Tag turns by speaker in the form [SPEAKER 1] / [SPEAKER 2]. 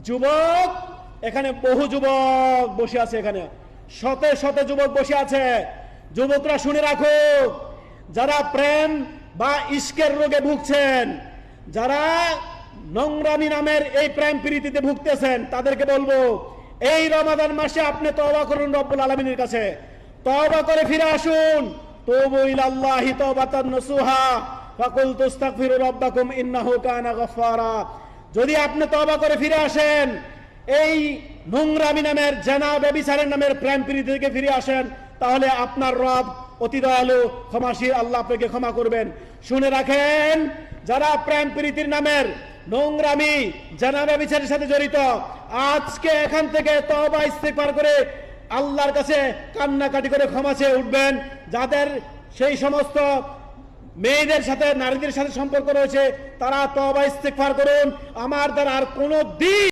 [SPEAKER 1] যুবক, এখানে বহু যুবক বসে আছে, এখানে শতে শতে যুবক বসে আছে। যুবকরা শুনে রাখো, যারা প্রেম বা ইশকের রোগে ভুগছেন, যারা নোংরামি নামের এই প্রেম প্রীতিতে ভুগতেছেন, তাদেরকে বলবো এই রমাদান মাসে আপনি তওবা করুন রব্বুল আলামিনের কাছে, তওবা করে ফিরে আসুন। তুবু ইলাল্লাহি তাওবাতান নসুহা ফাকুলতু আস্তাগফিরু রাব্বাকুম ইন্নাহু কানা গফফারা। যদি আপনি তওবা করে ফিরে আসেন, এই নোংরামি নামের, জানা ব্যভিচারের নামের প্রেম প্রীতি থেকে ফিরে আসেন, তাহলে আপনার রব অতি দয়ালু ক্ষমাশীল, আল্লাহ আপনাকে ক্ষমা করবেন। শুনে রাখেন, যারা প্রেম প্রীতির নামের নোংরামি, জানা ব্যভিচারের সাথে জড়িত, আজকে এখান থেকে তওবা ইস্তেগফার করে আল্লাহর কাছে কান্নাকাটি করে ক্ষমা চেয়ে উঠবেন। যাদের সেই সমস্ত মেয়েদের সাথে, নারীদের সাথে সম্পর্ক রয়েছে, তারা তওবা ইস্তেগফার করুন। আমার দ্বারা আর কোনো দিন